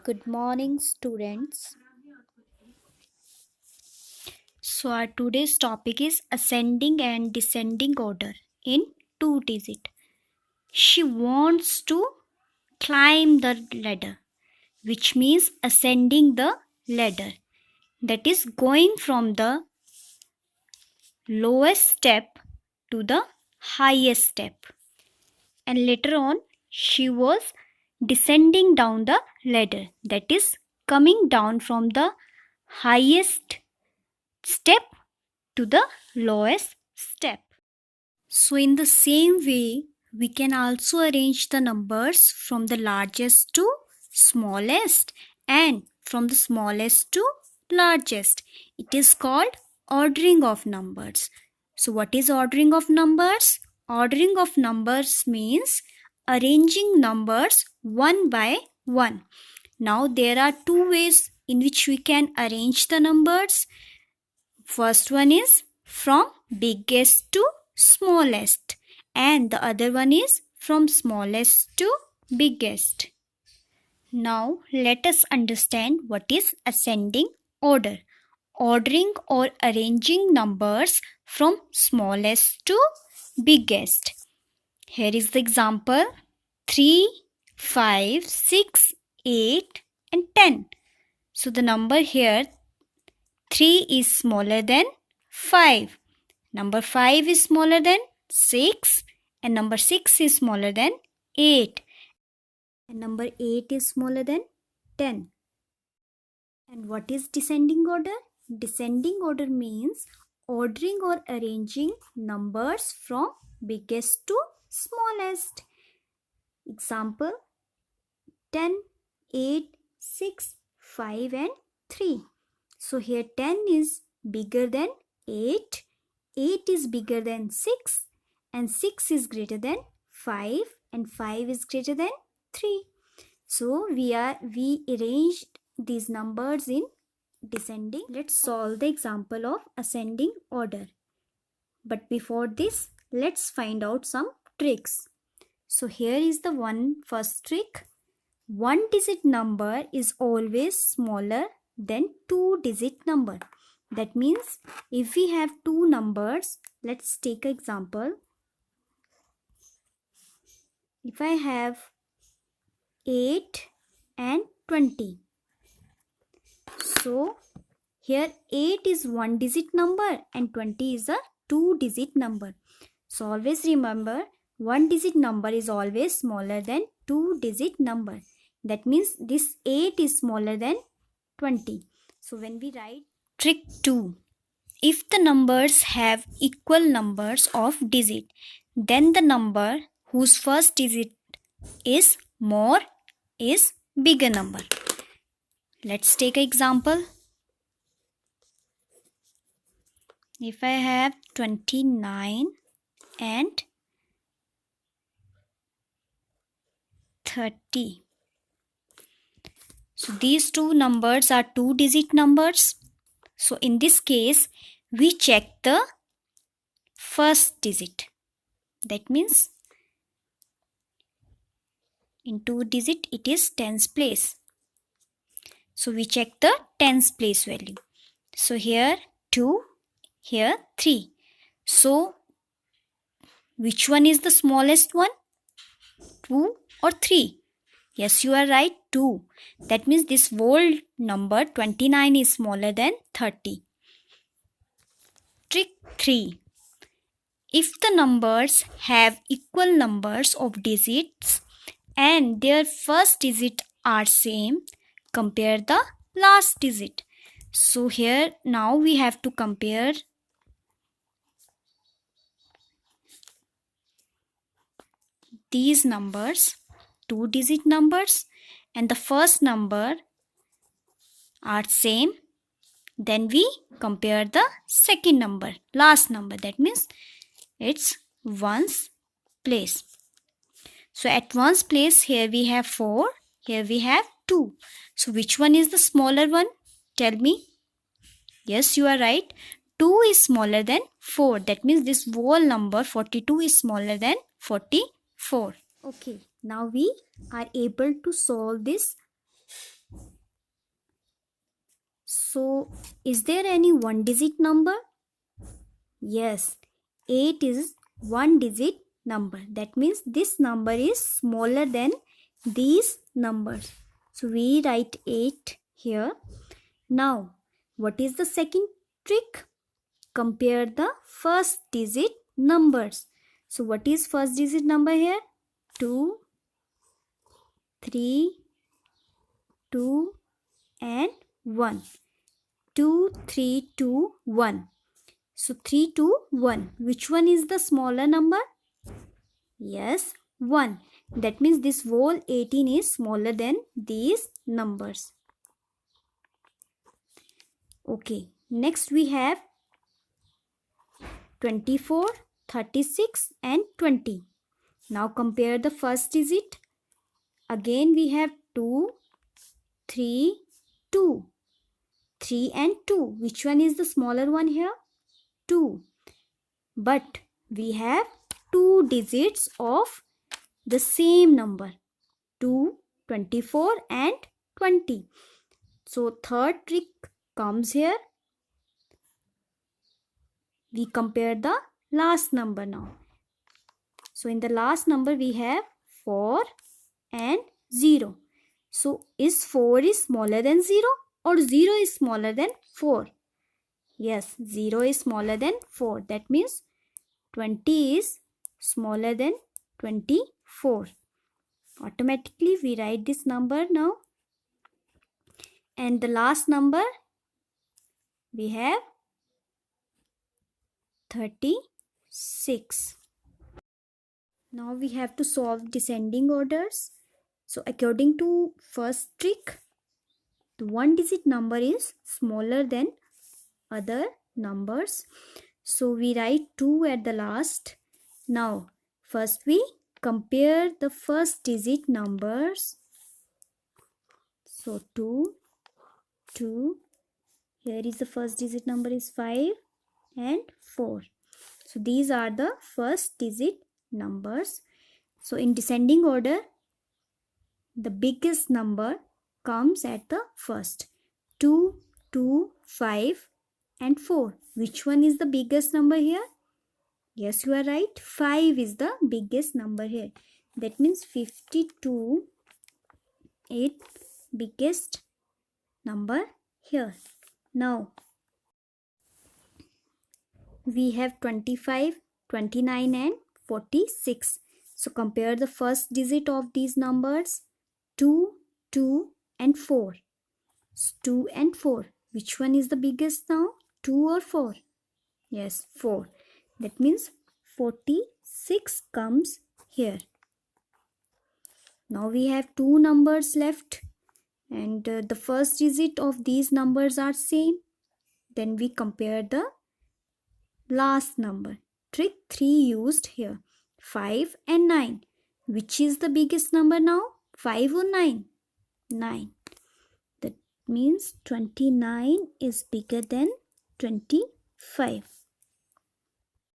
Good morning, students. So, our today's topic is ascending and descending order in two digit. She wants to climb the ladder, which means ascending the ladder, that is, going from the lowest step to the highest step. And later on, she was descending down the ladder, that is, coming down from the highest step to the lowest step. So in the same way, we can also arrange the numbers from the largest to smallest and from the smallest to largest. It is called ordering of numbers. So what is ordering of numbers? Ordering of numbers means arranging numbers one by one. Now there are two ways in which we can arrange the numbers. First one is from biggest to smallest, and the other one is from smallest to biggest. Now let us understand what is ascending order. Ordering or arranging numbers from smallest to biggest. Here is the example: 3, 5, 6, 8 and 10. So the number here 3 is smaller than 5. Number 5 is smaller than 6. And number 6 is smaller than 8. And number 8 is smaller than 10. And what is descending order? Descending order means ordering or arranging numbers from biggest to smallest. Example: 10, 8, 6, 5 and 3. So here 10 is bigger than 8, 8 is bigger than 6 and 6 is greater than 5 and 5 is greater than 3. So we arranged these numbers in descending. Let's solve the example of ascending order. But before this, let's find out some tricks. So here is the first trick. One digit number is always smaller than two digit number. That means if we have two numbers, let's take an example. If I have 8 and 20. So here 8 is one digit number and 20 is a two digit number. So always remember, one digit number is always smaller than two digit number. That means this 8 is smaller than 20. So when we write trick 2, if the numbers have equal numbers of digit, then the number whose first digit is more is bigger number. Let's take an example. If I have 29 and 30. So these two numbers are two digit numbers. So in this case, we check the first digit. That means in two digit it is tens place. So we check the tens place value. So here 2, here 3. So which one is the smallest one? 2 or 3? Yes, you are right, 2. That means this whole number 29 is smaller than 30. Trick 3. If the numbers have equal numbers of digits and their first digit are same, compare the last digit. So here now we have to compare these numbers, two digit numbers, and the first number are same. Then we compare the second number, last number. That means it's ones place. So at ones place, here we have 4, here we have 2. So which one is the smaller one? Tell me. Yes, you are right. 2 is smaller than 4. That means this whole number 42 is smaller than 44. Okay, now we are able to solve this So, is there any one digit number? Yes, 8 is one digit number. That means this number is smaller than these numbers. So, we write 8 here. Now, what is the second trick? Compare the first digit numbers. So, what is first digit number here? 2, 3, 2 and 1. 2, 3, 2, 1. So 3, 2, 1. Which one is the smaller number? Yes, 1. That means this whole 18 is smaller than these numbers. Okay, next we have 24, 36 and 20. Now compare the first digit. Again we have 2, 3, 2. 3 and 2. Which one is the smaller one here? 2. But we have two digits of the same number, 2, 24 and 20. So third trick comes here. We compare the last number now. So in the last number we have 4 and 0. So is 4 is smaller than 0 or 0 is smaller than 4? Yes, 0 is smaller than 4. That means 20 is smaller than 24. Automatically we write this number now. And the last number we have 36. Now we have to solve descending orders. So according to first trick, the one digit number is smaller than other numbers. So we write 2 at the last. Now first we compare the first digit numbers. So 2, 2. Here is the first digit number is 5 and 4. So these are the first digit numbers. So in descending order, the biggest number comes at the first. 2, 2, 5 and 4. Which one is the biggest number here? Yes, you are right. 5 is the biggest number here. That means 52 is biggest number here. Now we have 25, 29 and 46. So compare the first digit of these numbers. 2, 2 and 4. 2 and 4. Which one is the biggest now? 2 or 4? Yes, 4. That means 46 comes here. Now we have two numbers left. And the first digit of these numbers are same. Then we compare the last number. Trick 3 used here. 5 and 9. Which is the biggest number now? 5 or 9? 9. That means 29 is bigger than 25.